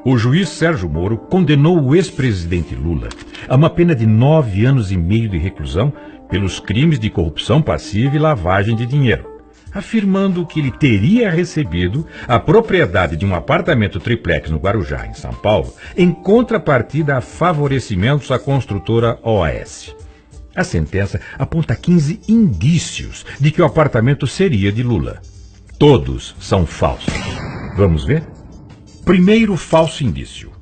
O juiz Sérgio Moro condenou o ex-presidente Lula a uma pena de 9 anos e meio de reclusão pelos crimes de corrupção passiva e lavagem de dinheiro, afirmando que ele teria recebido a propriedade de um apartamento triplex no Guarujá, em São Paulo, em contrapartida a favorecimentos à construtora OAS. A sentença aponta 15 indícios de que o apartamento seria de Lula. Todos são falsos. Vamos ver? Primeiro falso indício.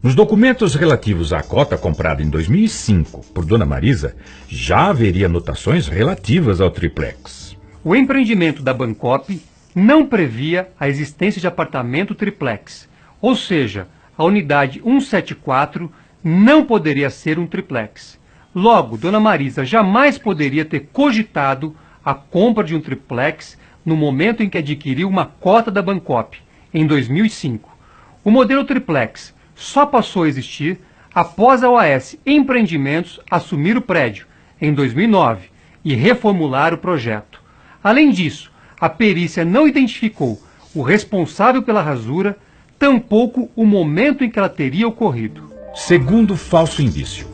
Nos documentos relativos à cota comprada em 2005 por Dona Marisa, já haveria anotações relativas ao triplex. O empreendimento da Bancop não previa a existência de apartamento triplex, ou seja, a unidade 174 não poderia ser um triplex. Logo, Dona Marisa jamais poderia ter cogitado a compra de um triplex no momento em que adquiriu uma cota da Bancop, em 2005. O modelo triplex só passou a existir após a OAS Empreendimentos assumir o prédio, em 2009, e reformular o projeto. Além disso, a perícia não identificou o responsável pela rasura, tampouco o momento em que ela teria ocorrido. Segundo falso indício.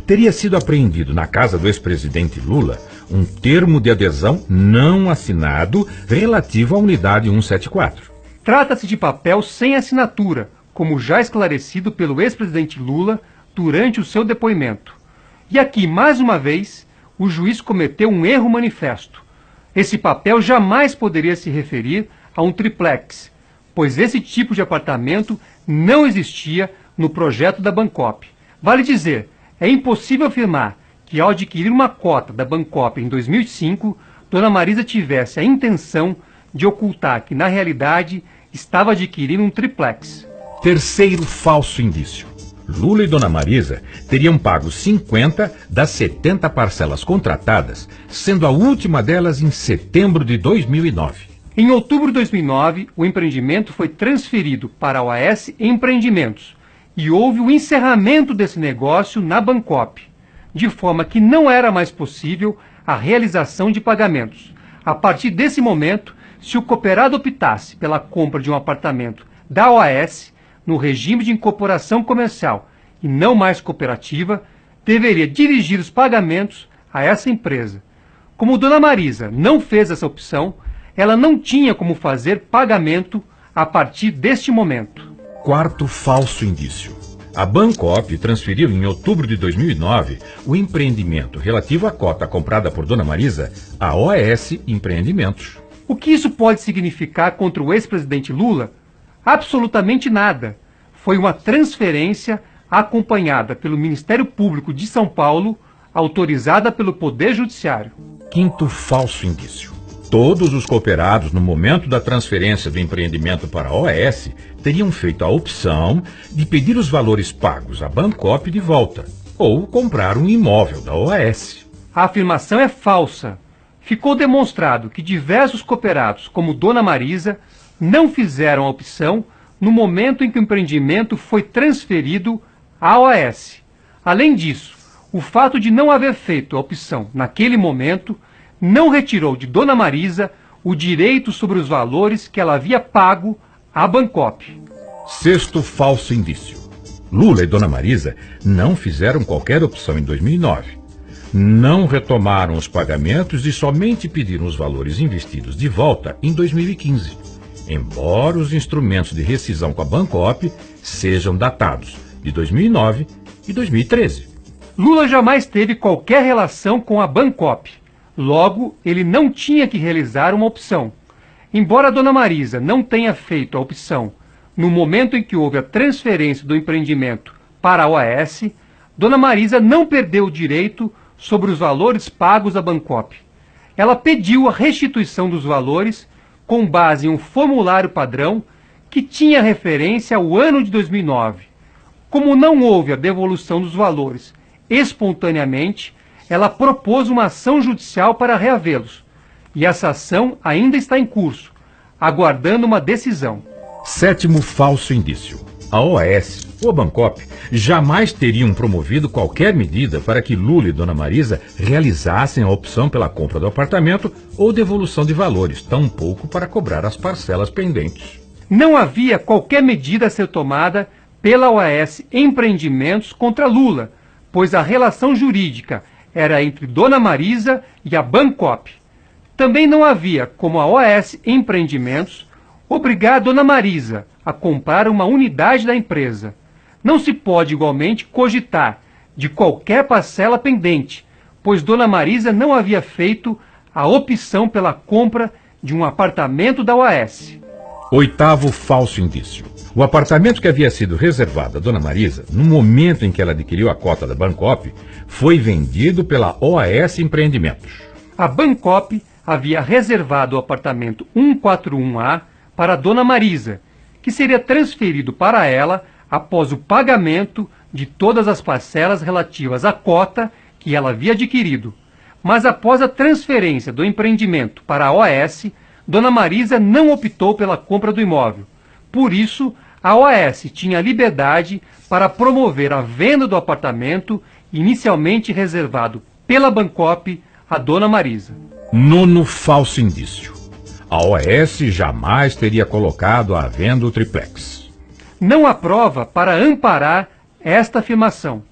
Teria sido apreendido na casa do ex-presidente Lula um termo de adesão não assinado relativo à unidade 174. Trata-se de papel sem assinatura, como já esclarecido pelo ex-presidente Lula durante o seu depoimento. E aqui, mais uma vez, o juiz cometeu um erro manifesto. Esse papel jamais poderia se referir a um triplex, pois esse tipo de apartamento não existia no projeto da Bancop. Vale dizer, é impossível afirmar que ao adquirir uma cota da Bancop em 2005, Dona Marisa tivesse a intenção de ocultar que, na realidade, estava adquirindo um triplex. Terceiro falso indício. Lula e Dona Marisa teriam pago 50 das 70 parcelas contratadas, sendo a última delas em setembro de 2009. Em outubro de 2009, o empreendimento foi transferido para a OAS Empreendimentos e houve o encerramento desse negócio na Bancop, de forma que não era mais possível a realização de pagamentos. A partir desse momento, se o cooperado optasse pela compra de um apartamento da OAS, no regime de incorporação comercial e não mais cooperativa, deveria dirigir os pagamentos a essa empresa. Como Dona Marisa não fez essa opção, ela não tinha como fazer pagamento a partir deste momento. Quarto falso indício. A Bancop transferiu em outubro de 2009 o empreendimento relativo à cota comprada por Dona Marisa à OAS Empreendimentos. O que isso pode significar contra o ex-presidente Lula? Absolutamente nada. Foi uma transferência acompanhada pelo Ministério Público de São Paulo, autorizada pelo Poder Judiciário. Quinto falso indício. Todos os cooperados, no momento da transferência do empreendimento para a OAS, teriam feito a opção de pedir os valores pagos à Bancop de volta, ou comprar um imóvel da OAS. A afirmação é falsa. Ficou demonstrado que diversos cooperados, como Dona Marisa, não fizeram a opção no momento em que o empreendimento foi transferido à OAS. Além disso, o fato de não haver feito a opção naquele momento não retirou de Dona Marisa o direito sobre os valores que ela havia pago à Bancop. Sexto falso indício. Lula e Dona Marisa não fizeram qualquer opção em 2009. Não retomaram os pagamentos e somente pediram os valores investidos de volta em 2015, embora os instrumentos de rescisão com a Bancop sejam datados de 2009 e 2013. Lula jamais teve qualquer relação com a Bancop. Logo, ele não tinha que realizar uma opção. Embora a Dona Marisa não tenha feito a opção no momento em que houve a transferência do empreendimento para a OAS, Dona Marisa não perdeu o direito sobre os valores pagos à Bancop. Ela pediu a restituição dos valores com base em um formulário padrão que tinha referência ao ano de 2009. Como não houve a devolução dos valores espontaneamente, ela propôs uma ação judicial para reavê-los. E essa ação ainda está em curso, aguardando uma decisão. Sétimo falso indício. A OAS ou a Bancop jamais teriam promovido qualquer medida para que Lula e Dona Marisa realizassem a opção pela compra do apartamento ou devolução de valores, tampouco para cobrar as parcelas pendentes. Não havia qualquer medida a ser tomada pela OAS Empreendimentos contra Lula, pois a relação jurídica era entre Dona Marisa e a Bancopp. Também não havia como a OAS Empreendimentos obrigar a Dona Marisa a comprar uma unidade da empresa. Não se pode igualmente cogitar de qualquer parcela pendente, pois Dona Marisa não havia feito a opção pela compra de um apartamento da OAS. Oitavo falso indício. O apartamento que havia sido reservado a Dona Marisa, no momento em que ela adquiriu a cota da Bancopp, foi vendido pela OAS Empreendimentos. A Bancopp havia reservado o apartamento 141A para a Dona Marisa, que seria transferido para ela após o pagamento de todas as parcelas relativas à cota que ela havia adquirido. Mas após a transferência do empreendimento para a OAS, Dona Marisa não optou pela compra do imóvel. Por isso, a OAS tinha liberdade para promover a venda do apartamento inicialmente reservado pela Bancopp a Dona Marisa. Nono falso indício. A OAS jamais teria colocado à venda o triplex. Não há prova para amparar esta afirmação.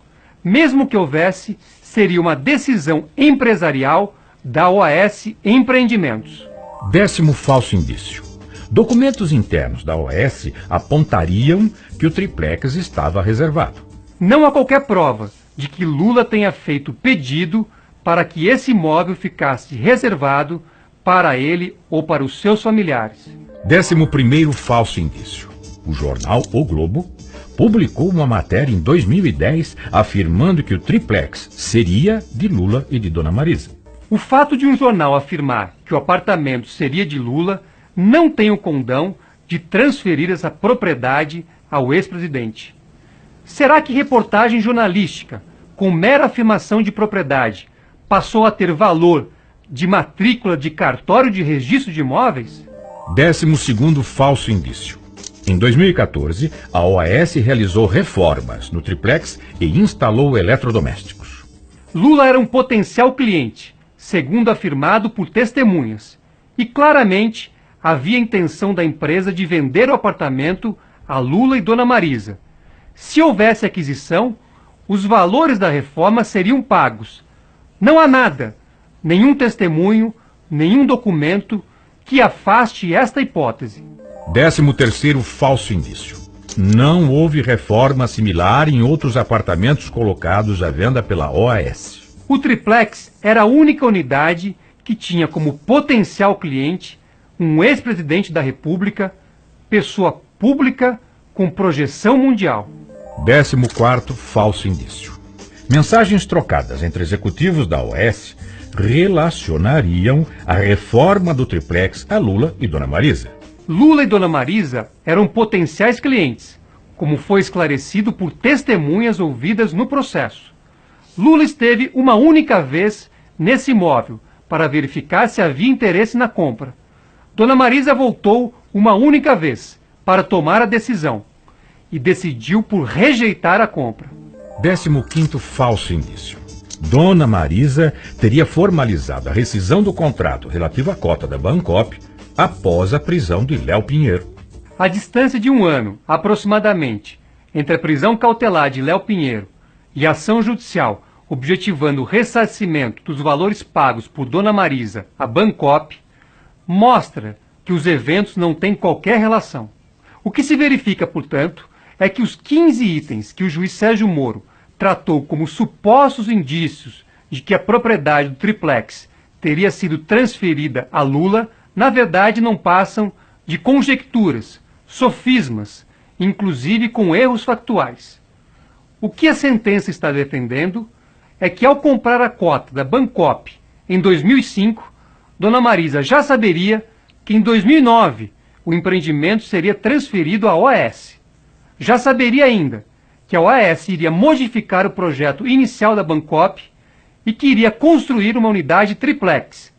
Mesmo que houvesse, seria uma decisão empresarial da OAS Empreendimentos. Décimo falso indício. Documentos internos da OAS apontariam que o triplex estava reservado. Não há qualquer prova de que Lula tenha feito pedido para que esse imóvel ficasse reservado para ele ou para os seus familiares. 11º falso indício. O jornal O Globo publicou uma matéria em 2010 afirmando que o triplex seria de Lula e de Dona Marisa. O fato de um jornal afirmar que o apartamento seria de Lula não tem o condão de transferir essa propriedade ao ex-presidente. Será que reportagem jornalística, com mera afirmação de propriedade, passou a ter valor de matrícula de cartório de registro de imóveis? 12º falso indício. Em 2014, a OAS realizou reformas no triplex e instalou eletrodomésticos. Lula era um potencial cliente, segundo afirmado por testemunhas, e claramente havia intenção da empresa de vender o apartamento a Lula e Dona Marisa. Se houvesse aquisição, os valores da reforma seriam pagos. Não há nada, nenhum testemunho, nenhum documento que afaste esta hipótese. 13º falso indício. Não houve reforma similar em outros apartamentos colocados à venda pela OAS. O triplex era a única unidade que tinha como potencial cliente um ex-presidente da República, pessoa pública com projeção mundial. 14º falso indício. Mensagens trocadas entre executivos da OAS relacionariam a reforma do triplex a Lula e Dona Marisa. Lula e Dona Marisa eram potenciais clientes, como foi esclarecido por testemunhas ouvidas no processo. Lula esteve uma única vez nesse imóvel para verificar se havia interesse na compra. Dona Marisa voltou uma única vez para tomar a decisão e decidiu por rejeitar a compra. 15º falso indício. Dona Marisa teria formalizado a rescisão do contrato relativo à cota da Bancopp após a prisão de Léo Pinheiro. A distância de 1 ano, aproximadamente, entre a prisão cautelar de Léo Pinheiro e a ação judicial objetivando o ressarcimento dos valores pagos por Dona Marisa à Bancopp, mostra que os eventos não têm qualquer relação. O que se verifica, portanto, é que os 15 itens que o juiz Sérgio Moro tratou como supostos indícios de que a propriedade do triplex teria sido transferida a Lula, na verdade não passam de conjecturas, sofismas, inclusive com erros factuais. O que a sentença está defendendo é que ao comprar a cota da Bancopp em 2005, Dona Marisa já saberia que em 2009 o empreendimento seria transferido à OAS. Já saberia ainda que a OAS iria modificar o projeto inicial da Bancopp e que iria construir uma unidade triplex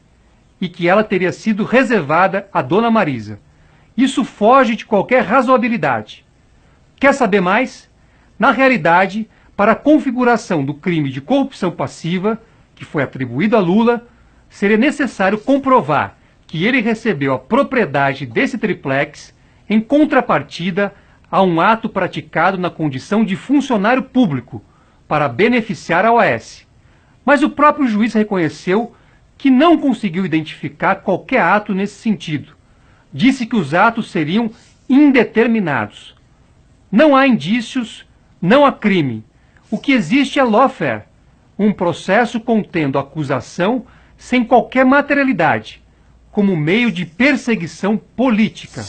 e que ela teria sido reservada a Dona Marisa. Isso foge de qualquer razoabilidade. Quer saber mais? Na realidade, para a configuração do crime de corrupção passiva, que foi atribuído a Lula, seria necessário comprovar que ele recebeu a propriedade desse triplex em contrapartida a um ato praticado na condição de funcionário público para beneficiar a OAS. Mas o próprio juiz reconheceu que não conseguiu identificar qualquer ato nesse sentido. Disse que os atos seriam indeterminados. Não há indícios, não há crime. O que existe é lawfare, um processo contendo acusação sem qualquer materialidade, como meio de perseguição política.